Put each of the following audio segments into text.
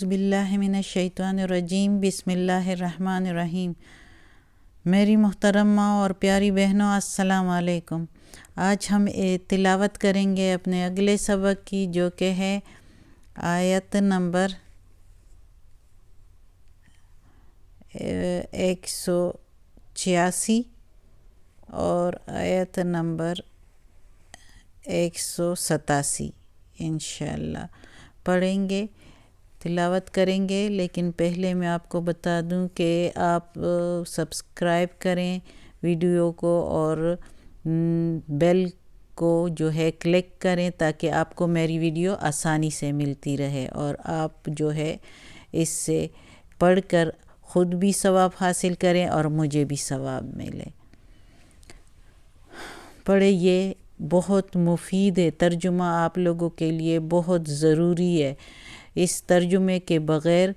اعوذ باللہ من الشیطان الرجیم، بسم اللہ الرحمن الرحیم۔ میری محترمہ اور پیاری بہنوں، السلام علیکم۔ آج ہم تلاوت کریں گے اپنے اگلے سبق کی، جو کہ ہے آیت نمبر 186 اور آیت نمبر 187 انشاءاللہ پڑھیں گے، تلاوت کریں گے۔ لیکن پہلے میں آپ کو بتا دوں کہ آپ سبسکرائب کریں ویڈیو کو اور بیل کو جو ہے کلک کریں، تاکہ آپ کو میری ویڈیو آسانی سے ملتی رہے اور آپ جو ہے اس سے پڑھ کر خود بھی ثواب حاصل کریں اور مجھے بھی ثواب ملے۔ پڑھے، یہ بہت مفید ہے، ترجمہ آپ لوگوں کے لیے بہت ضروری ہے۔ اس ترجمے کے بغیر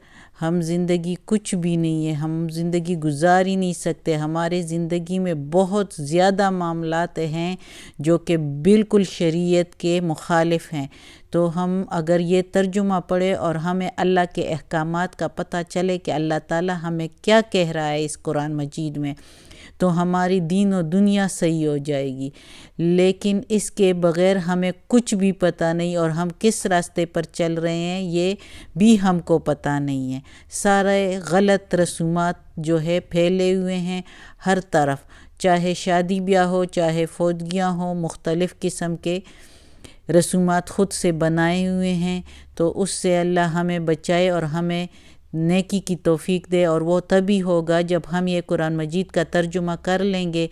ہم زندگی کچھ بھی نہیں ہے، ہم زندگی گزار ہی نہیں سکتے۔ ہمارے زندگی میں بہت زیادہ معاملات ہیں جو کہ بالکل شریعت کے مخالف ہیں، تو ہم اگر یہ ترجمہ پڑھے اور ہمیں اللہ کے احکامات کا پتہ چلے کہ اللہ تعالی ہمیں کیا کہہ رہا ہے اس قرآن مجید میں، تو ہماری دین و دنیا صحیح ہو جائے گی۔ لیکن اس کے بغیر ہمیں کچھ بھی پتہ نہیں، اور ہم کس راستے پر چل رہے ہیں یہ بھی ہم کو پتہ نہیں ہے۔ سارے غلط رسومات جو ہے پھیلے ہوئے ہیں ہر طرف، چاہے شادی بیاہ ہو، چاہے فوتگیاں ہوں، مختلف قسم کے رسومات خود سے بنائے ہوئے ہیں۔ تو اس سے اللہ ہمیں بچائے اور ہمیں نیکی کی توفیق دے، اور وہ تبھی ہوگا جب ہم یہ قرآن مجید کا ترجمہ کر لیں گے۔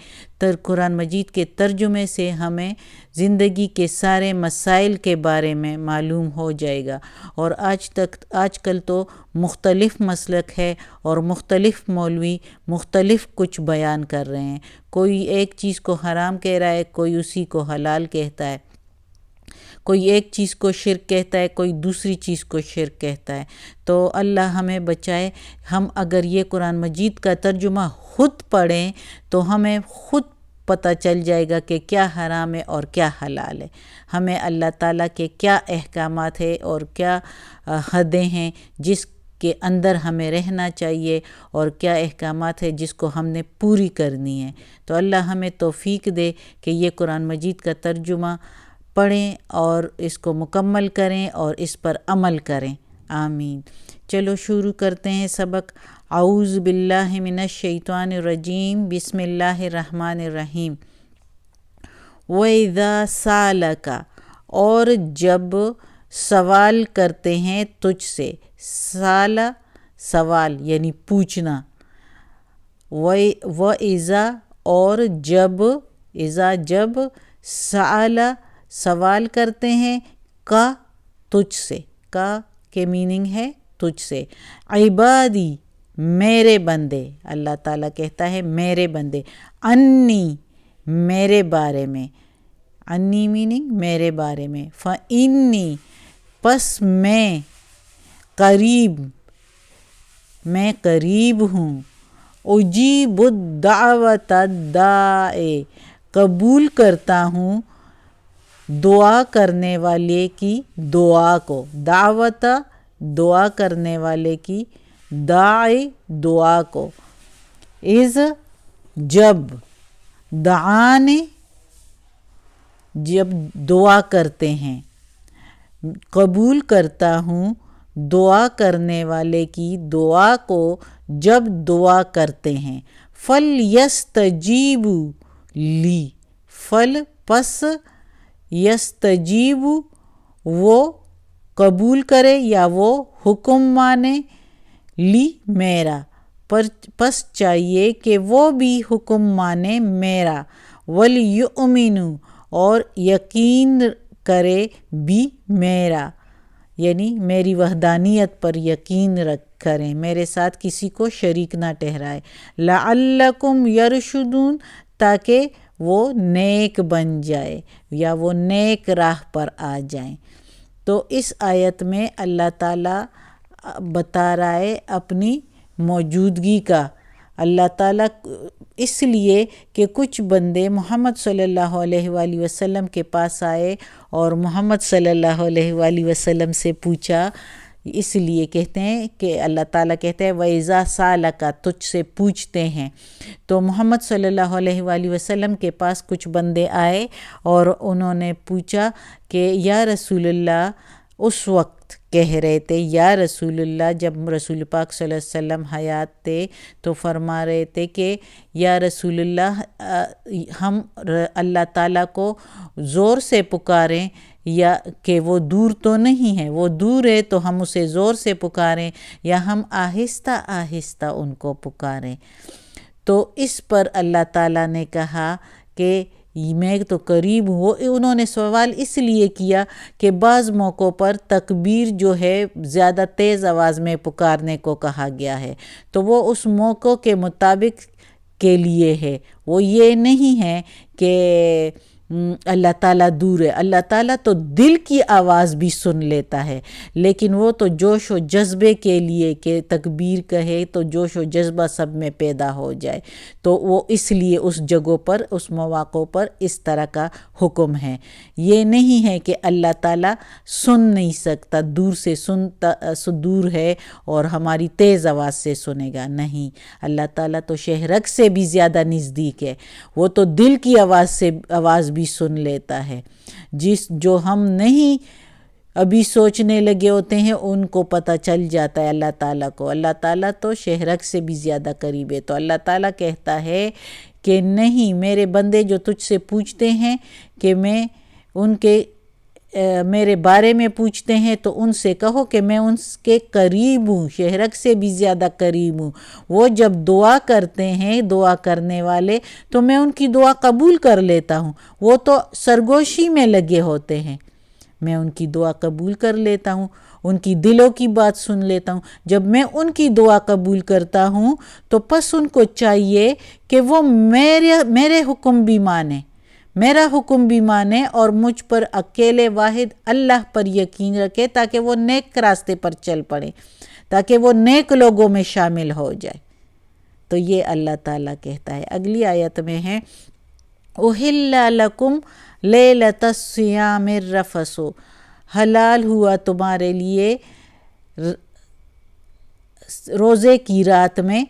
قرآن مجید کے ترجمے سے ہمیں زندگی کے سارے مسائل کے بارے میں معلوم ہو جائے گا۔ اور آج کل تو مختلف مسلک ہے اور مختلف مولوی مختلف کچھ بیان کر رہے ہیں، کوئی ایک چیز کو حرام کہہ رہا ہے، کوئی اسی کو حلال کہتا ہے، کوئی ایک چیز کو شرک کہتا ہے، کوئی دوسری چیز کو شرک کہتا ہے۔ تو اللہ ہمیں بچائے، ہم اگر یہ قرآن مجید کا ترجمہ خود پڑھیں تو ہمیں خود پتہ چل جائے گا کہ کیا حرام ہے اور کیا حلال ہے، ہمیں اللہ تعالیٰ کے کیا احکامات ہیں اور کیا حدیں ہیں جس کے اندر ہمیں رہنا چاہیے، اور کیا احکامات ہیں جس کو ہم نے پوری کرنی ہے۔ تو اللہ ہمیں توفیق دے کہ یہ قرآن مجید کا ترجمہ پڑھیں اور اس کو مکمل کریں اور اس پر عمل کریں، آمین۔ چلو شروع کرتے ہیں سبق۔ اعوذ باللہ من الشیطان الرجیم، بسم اللہ الرحمن الرحیم۔ وَإِذَا سَأَلَكَ، اور جب سوال کرتے ہیں تجھ سے، سال سوال یعنی پوچھنا، وَإِذَا اور جب، اذا جب، سأل سوال کرتے ہیں، کا تجھ سے، کا کے میننگ ہے تجھ سے، عبادی میرے بندے، اللہ تعالیٰ کہتا ہے میرے بندے، انی میرے بارے میں، انی میننگ میرے بارے میں، فإنی پس میں، قریب میں قریب ہوں، اجیب الدعوت الداعی قبول کرتا ہوں دعا کرنے والے کی دعا کو، دعوت دعا کرنے والے کی، داعی دعا کو، اذ جب، دعانے جب دعا کرتے ہیں، قبول کرتا ہوں دعا کرنے والے کی دعا کو جب دعا کرتے ہیں، فَلْيَسْتَجِیبُوا لی، فل پس، یستجیبوا وہ قبول کرے یا وہ حکم مانے، لی میرا پس چاہیے کہ وہ بھی حکم مانے میرا، وَلْيُؤْمِنُوا اور یقین کرے بھی میرا، یعنی میری وحدانیت پر یقین کریں، میرے ساتھ کسی کو شریک نہ ٹھہرائے، لعلکم یرشدون تاکہ وہ نیک بن جائے یا وہ نیک راہ پر آ جائیں۔ تو اس آیت میں اللہ تعالیٰ بتا رہا ہے اپنی موجودگی کا، اللہ تعالیٰ اس لیے کہ کچھ بندے محمد صلی اللہ علیہ وآلہ وسلم کے پاس آئے اور محمد صلی اللہ علیہ وآلہ وسلم سے پوچھا اس لیے کہتے ہیں کہ اللہ تعالیٰ کہتے ہیں وَإِذَا سَأَلَكَ، تجھ سے پوچھتے ہیں. تو محمد صلی اللہ علیہ وآلہ وسلم کے پاس کچھ بندے آئے اور انہوں نے پوچھا کہ یا رسول اللہ، اس وقت کہہ رہے تھے یا رسول اللہ جب رسول پاک صلی اللہ علیہ وسلم حیات تھے تو فرما رہے تھے کہ یا رسول اللہ ہم اللہ تعالیٰ کو زور سے پکاریں یا کہ وہ دور تو نہیں ہے، وہ دور ہے تو ہم اسے زور سے پکاریں یا ہم آہستہ آہستہ ان کو پکاریں. تو اس پر اللہ تعالیٰ نے کہا کہ میں تو قریب ہوں. انہوں نے سوال اس لیے کیا کہ بعض موقعوں پر تکبیر جو ہے زیادہ تیز آواز میں پکارنے کو کہا گیا ہے، تو وہ اس موقع کے مطابق کے لیے ہے، وہ یہ نہیں ہے کہ اللہ تعالیٰ دور ہے. اللہ تعالیٰ تو دل کی آواز بھی سن لیتا ہے، لیکن وہ تو جوش و جذبے کے لیے کہ تکبیر کہے تو جوش و جذبہ سب میں پیدا ہو جائے، تو وہ اس لیے اس جگہوں پر اس مواقع پر اس طرح کا حکم ہے. یہ نہیں ہے کہ اللہ تعالیٰ سن نہیں سکتا، دور سے دور ہے اور ہماری تیز آواز سے سنے گا، نہیں. اللہ تعالیٰ تو شہرک سے بھی زیادہ نزدیک ہے، وہ تو دل کی آواز بھی سن لیتا ہے. جو ہم نہیں ابھی سوچنے لگے ہوتے ہیں ان کو پتہ چل جاتا ہے اللہ تعالیٰ کو. اللہ تعالیٰ تو شہرک سے بھی زیادہ قریب ہے. تو اللہ تعالیٰ کہتا ہے کہ نہیں، میرے بندے جو تجھ سے پوچھتے ہیں کہ میں ان کے میرے بارے میں پوچھتے ہیں تو ان سے کہو کہ میں ان کے قریب ہوں، شہرک سے بھی زیادہ قریب ہوں. وہ جب دعا کرتے ہیں دعا کرنے والے تو میں ان کی دعا قبول کر لیتا ہوں. وہ تو سرگوشی میں لگے ہوتے ہیں، میں ان کی دعا قبول کر لیتا ہوں، ان کی دلوں کی بات سن لیتا ہوں. جب میں ان کی دعا قبول کرتا ہوں تو پس ان کو چاہیے کہ وہ میرے حکم بھی مانیں، میرا حکم بھی مانے اور مجھ پر اکیلے واحد اللہ پر یقین رکھے، تاکہ وہ نیک راستے پر چل پڑے، تاکہ وہ نیک لوگوں میں شامل ہو جائے. تو یہ اللہ تعالیٰ کہتا ہے. اگلی آیت میں ہے اُحِلَّ لَكُمْ لَيْلَةَ الصِّيَامِ الرَّفَثُ، حلال ہوا تمہارے لیے روزے کی رات میں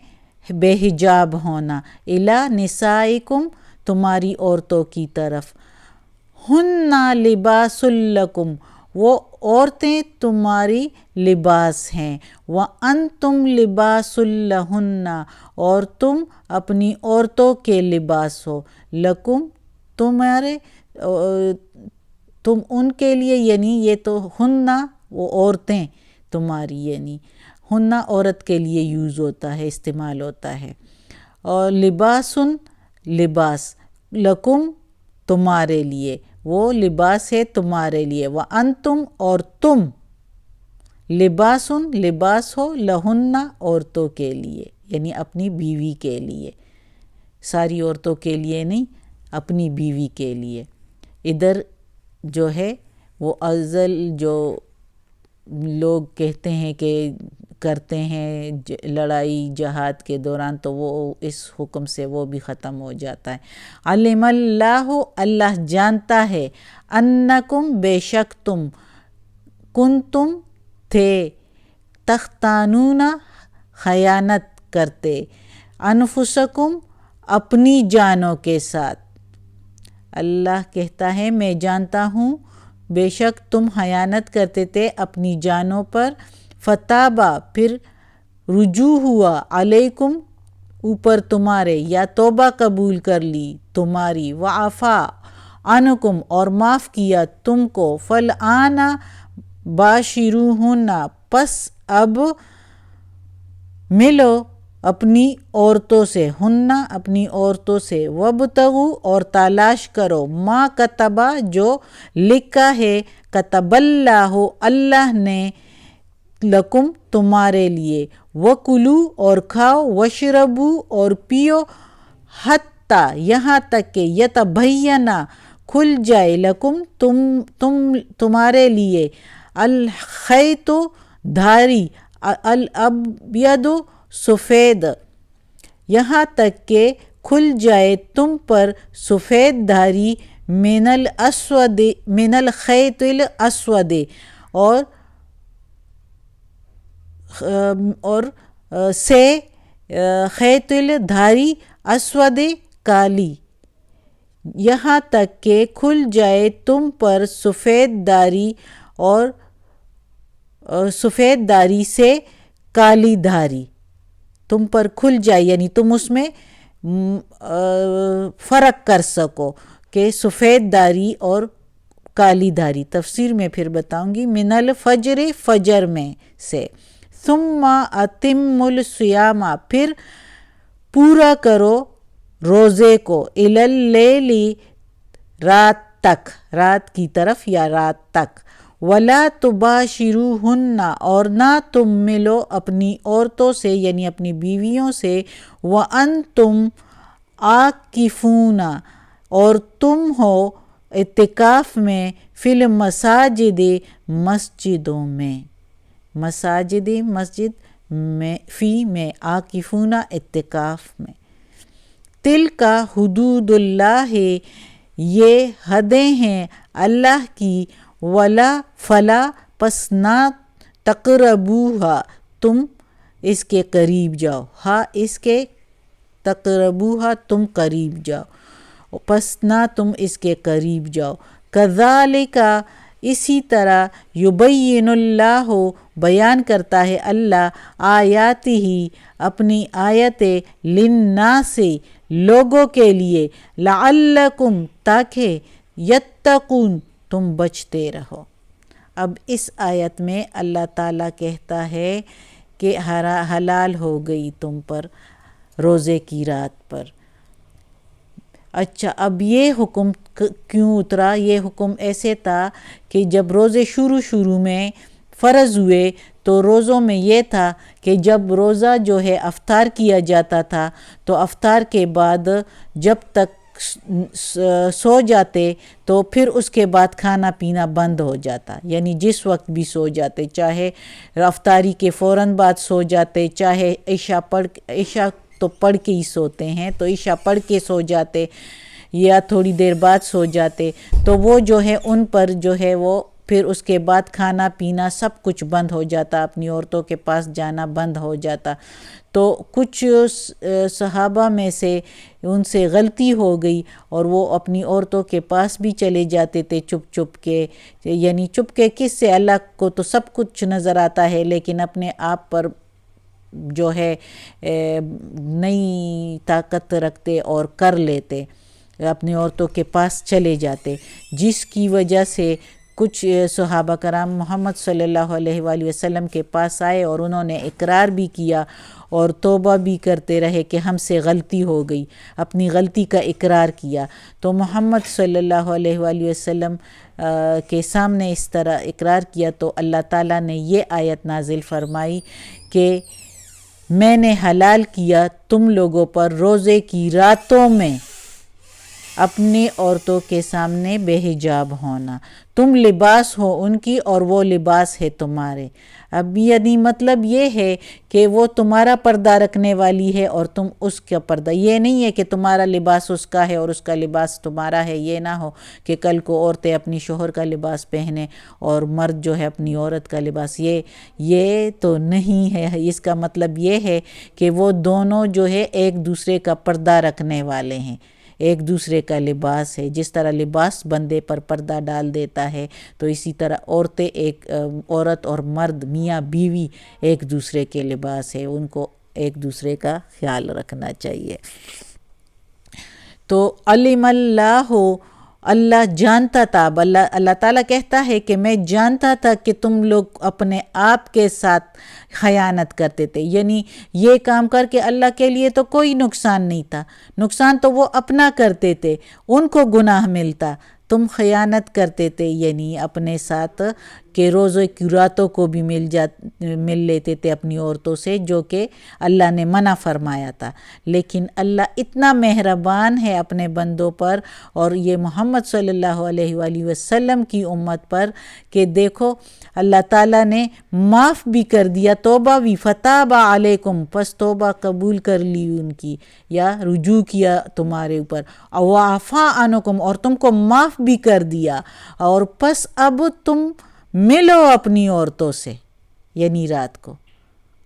بے حجاب ہونا، اِلَى نِسَائِكُمْ، تمہاری عورتوں کی طرف. ہن لباس لکم، وہ عورتیں تمہاری لباس ہیں. وانتم لباس لہن، اور تم اپنی عورتوں کے لباس ہو. لکم، تمہارے، تم ان کے لیے، یعنی یہ تو ہن وہ عورتیں تمہاری، یعنی ہن عورت کے لیے یوز ہوتا ہے، استعمال ہوتا ہے. اور لباسن، لباس، لکم تمہارے لیے، وہ لباس ہے تمہارے لیے. وانتم، اور تم، لباسن لباس ہو، لہن عورتوں کے لیے، یعنی اپنی بیوی کے لیے. ساری عورتوں کے لیے نہیں، اپنی بیوی کے لیے. ادھر جو ہے وہ ازل جو لوگ کہتے ہیں کہ کرتے ہیں لڑائی جہاد کے دوران، تو وہ اس حکم سے وہ بھی ختم ہو جاتا ہے. علم اللہ، اللہ جانتا ہے، انکم، بے شک تم، کنتم تھے، تختانون خیانت کرتے، انفسکم، اپنی جانوں کے ساتھ. اللہ کہتا ہے میں جانتا ہوں بے شک تم خیانت کرتے تھے اپنی جانوں پر. فتابہ، پھر رجوع ہوا، علیکم، اوپر تمہارے، یا توبہ قبول کر لی تمہاری. وعفا عنکم، اور معاف کیا تم کو. فالآن باشروہن، پس اب ملو اپنی عورتوں سے، ہن اپنی عورتوں سے. وابتغوا، اور تلاش کرو، ما کتبہ، جو لکھا ہے، کتب اللہ، اللہ نے، لکم تمہارے لیے. وکلوا، اور کھاؤ، وشربوا، اور پیو، حتیٰ، یہاں تک کہ یتبین، کھل جائے، لکم تمہارے لیے، الخیط، دھاری، الابید، سفید، یہاں تک کہ کھل جائے تم پر سفید دھاری، من الخیط الاسود، اور اور سے خیط الدھاری اسود کالی، یہاں تک کہ کھل جائے تم پر سفید داری اور سفید داری سے کالی دھاری، تم پر کھل جائے یعنی تم اس میں فرق کر سکو کہ سفید داری اور کالی دھاری۔ تفسیر میں پھر بتاؤں گی۔ من الفجر، فجر میں سے، ثم اتم الصیام، پھر پورا کرو روزے کو، الی اللیل، رات تک، رات کی طرف یا رات تک، ولا تباشروہن، اور نہ تم ملو اپنی عورتوں سے یعنی اپنی بیویوں سے، وانتم عاکفون، اور تم ہو اعتکاف میں، فی المساجد، مسجدوں میں، مساجد مسجد میں، فی میں، عاکفون اعتکاف میں۔ تلک حدود اللہ، یہ حدیں ہیں اللہ کی، ولا فلا، پس نہ تقربوہا، تم اس کے قریب جاؤ، ہاں اس کے تقربوہا، تم قریب جاؤ، پس نہ تم اس کے قریب جاؤ۔ کذالک، اسی طرح، یبین اللہ، بیان کرتا ہے اللہ، آیاتہ، اپنی آیتیں، للناس، لوگوں کے لیے، لعلکم، تاکہ، یتقون، تم بچتے رہو۔ اب اس آیت میں اللہ تعالیٰ کہتا ہے کہ حلال ہو گئی تم پر روزے کی رات پر۔ اچھا، اب یہ حکم کیوں اترا؟ یہ حکم ایسے تھا کہ جب روزے شروع میں فرض ہوئے تو روزوں میں یہ تھا کہ جب روزہ جو ہے افطار کیا جاتا تھا تو افطار کے بعد جب تک سو جاتے تو پھر اس کے بعد کھانا پینا بند ہو جاتا، یعنی جس وقت بھی سو جاتے، چاہے افطاری کے فوراً بعد سو جاتے، چاہے عشاء تو پڑھ کے ہی سوتے ہیں تو عشاء پڑھ کے سو جاتے یا تھوڑی دیر بعد سو جاتے، تو وہ جو ہے ان پر جو ہے وہ پھر اس کے بعد کھانا پینا سب کچھ بند ہو جاتا، اپنی عورتوں کے پاس جانا بند ہو جاتا۔ تو کچھ صحابہ میں سے ان سے غلطی ہو گئی اور وہ اپنی عورتوں کے پاس بھی چلے جاتے تھے چپ کے، یعنی چپ کے کس سے؟ اللہ کو تو سب کچھ نظر آتا ہے، لیکن اپنے آپ پر جو ہے نئی طاقت رکھتے اور کر لیتے، اپنی عورتوں کے پاس چلے جاتے، جس کی وجہ سے کچھ صحابہ کرام محمد صلی اللہ علیہ وآلہ وسلم کے پاس آئے اور انہوں نے اقرار بھی کیا اور توبہ بھی کرتے رہے کہ ہم سے غلطی ہو گئی، اپنی غلطی کا اقرار کیا۔ تو محمد صلی اللہ علیہ وآلہ وسلم کے سامنے اس طرح اقرار کیا تو اللہ تعالیٰ نے یہ آیت نازل فرمائی کہ میں نے حلال کیا تم لوگوں پر روزے کی راتوں میں اپنی عورتوں کے سامنے بے حجاب ہونا، تم لباس ہو ان کی اور وہ لباس ہے تمہارے۔ اب یعنی مطلب یہ ہے کہ وہ تمہارا پردہ رکھنے والی ہے اور تم اس کا پردہ، یہ نہیں ہے کہ تمہارا لباس اس کا ہے اور اس کا لباس تمہارا ہے، یہ نہ ہو کہ کل کو عورتیں اپنی شوہر کا لباس پہنیں اور مرد جو ہے اپنی عورت کا لباس، یہ تو نہیں ہے۔ اس کا مطلب یہ ہے کہ وہ دونوں جو ہے ایک دوسرے کا پردہ رکھنے والے ہیں، ایک دوسرے کا لباس ہے۔ جس طرح لباس بندے پر پردہ ڈال دیتا ہے تو اسی طرح عورت اور مرد، میاں بیوی ایک دوسرے کے لباس ہے، ان کو ایک دوسرے کا خیال رکھنا چاہیے۔ تو علم اللہ، اللہ جانتا تھا، اللہ تعالیٰ کہتا ہے کہ میں جانتا تھا کہ تم لوگ اپنے آپ کے ساتھ خیانت کرتے تھے، یعنی یہ کام کر کے اللہ کے لیے تو کوئی نقصان نہیں تھا، نقصان تو وہ اپنا کرتے تھے، ان کو گناہ ملتا، تم خیانت کرتے تھے یعنی اپنے ساتھ کہ روزے کی راتوں کو بھی مل لیتے تھے اپنی عورتوں سے، جو کہ اللہ نے منع فرمایا تھا۔ لیکن اللہ اتنا مہربان ہے اپنے بندوں پر اور یہ محمد صلی اللہ علیہ وآلہ وسلم کی امت پر کہ دیکھو اللہ تعالیٰ نے معاف بھی کر دیا، توبہ بھی، فتاب علیکم، پس توبہ قبول کر لی ان کی یا رجوع کیا تمہارے اوپر، وعفا عنکم، اور تم کو معاف بھی کر دیا، اور پس اب تم ملو اپنی عورتوں سے، یعنی رات کو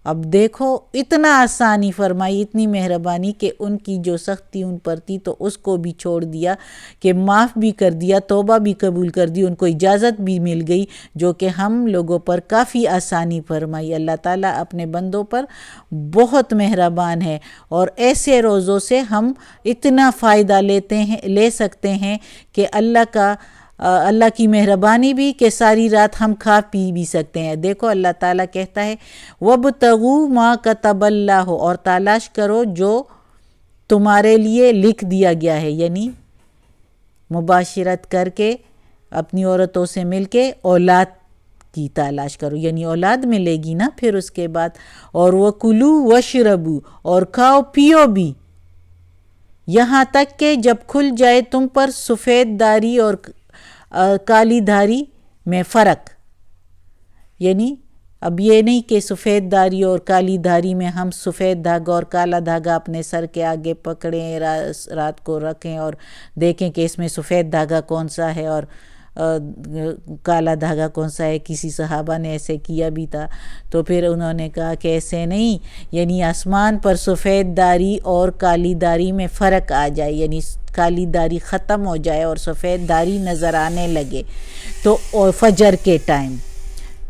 اب دیکھو اتنا آسانی فرمائی، اتنی مہربانی کہ ان کی جو سختی ان پر تھی تو اس کو بھی چھوڑ دیا، کہ معاف بھی کر دیا، توبہ بھی قبول کر دی، ان کو اجازت بھی مل گئی، جو کہ ہم لوگوں پر کافی آسانی فرمائی۔ اللہ تعالیٰ اپنے بندوں پر بہت مہربان ہے، اور ایسے روزوں سے ہم اتنا فائدہ لے سکتے ہیں کہ اللہ کی مہربانی بھی کہ ساری رات ہم کھا پی بھی سکتے ہیں۔ دیکھو اللہ تعالیٰ کہتا ہے وَابْتَغُوا مَا كَتَبَ اللَّهُ، اور تلاش کرو جو تمہارے لیے لکھ دیا گیا ہے، یعنی مباشرت کر کے اپنی عورتوں سے مل کے اولاد کی تلاش کرو، یعنی اولاد ملے گی نا پھر اس کے بعد۔ اور وَكُلُوا وَاشْرَبُوا، اور کھاؤ پیو بھی، یہاں تک کہ جب کھل جائے تم پر سفید داری اور کالی دھاری میں فرق، یعنی اب یہ نہیں کہ سفید داری اور کالی دھاری میں ہم سفید دھاگا اور کالا دھاگا اپنے سر کے آگے پکڑیں، رات کو رکھیں اور دیکھیں کہ اس میں سفید دھاگا کون سا ہے اور کالا دھاگا کون سا ہے۔ کسی صحابہ نے ایسے کیا بھی تھا، تو پھر انہوں نے کہا کہ ایسے نہیں، یعنی آسمان پر سفید داری اور کالی داری میں فرق آ جائے، یعنی کالی داری ختم ہو جائے اور سفید داری نظر آنے لگے تو فجر کے ٹائم،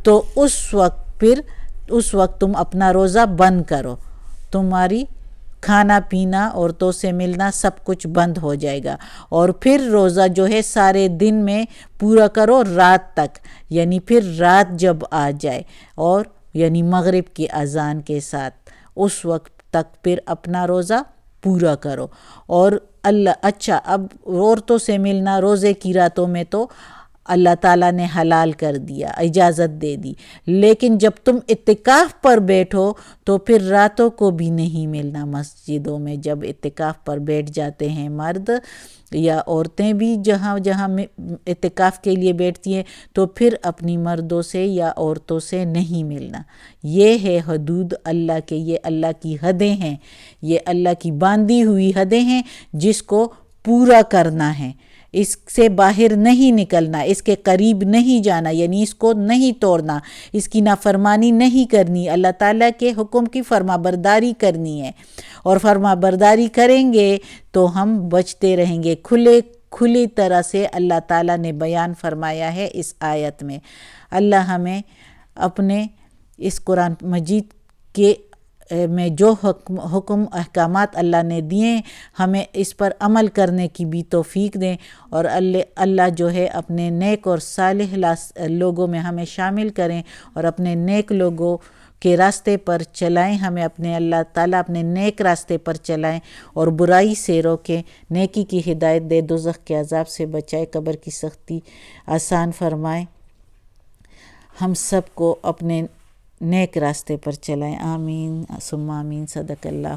تو اس وقت تم اپنا روزہ بند کرو، تمہاری کھانا پینا عورتوں سے ملنا سب کچھ بند ہو جائے گا، اور پھر روزہ جو ہے سارے دن میں پورا کرو رات تک، یعنی پھر رات جب آ جائے اور یعنی مغرب کی اذان کے ساتھ اس وقت تک پھر اپنا روزہ پورا کرو۔ اور اچھا اب عورتوں سے ملنا روزے کی راتوں میں تو اللہ تعالیٰ نے حلال کر دیا، اجازت دے دی، لیکن جب تم اعتکاف پر بیٹھو تو پھر راتوں کو بھی نہیں ملنا۔ مسجدوں میں جب اعتکاف پر بیٹھ جاتے ہیں مرد یا عورتیں بھی جہاں اعتکاف کے لیے بیٹھتی ہیں، تو پھر اپنی مردوں سے یا عورتوں سے نہیں ملنا۔ یہ ہے حدود اللہ کے، یہ اللہ کی حدیں ہیں، یہ اللہ کی باندھی ہوئی حدیں ہیں جس کو پورا کرنا ہے، اس سے باہر نہیں نکلنا، اس کے قریب نہیں جانا، یعنی اس کو نہیں توڑنا، اس کی نافرمانی نہیں کرنی، اللہ تعالیٰ کے حکم کی فرما برداری کرنی ہے، اور فرما برداری کریں گے تو ہم بچتے رہیں گے۔ کھلی طرح سے اللہ تعالیٰ نے بیان فرمایا ہے اس آیت میں۔ اللہ ہمیں اپنے اس قرآن مجید کے میں جو حکم احکامات اللہ نے دیے ہمیں اس پر عمل کرنے کی بھی توفیق دیں، اور اللہ جو ہے اپنے نیک اور صالح لوگوں میں ہمیں شامل کریں، اور اپنے نیک لوگوں کے راستے پر چلائیں، ہمیں اللہ تعالیٰ اپنے نیک راستے پر چلائیں اور برائی سے روکیں، نیکی کی ہدایت دے، دوزخ کے عذاب سے بچائے، قبر کی سختی آسان فرمائے، ہم سب کو اپنے نیک راستے پر چلائیں۔ آمین ثم آمین۔ صدق اللہ۔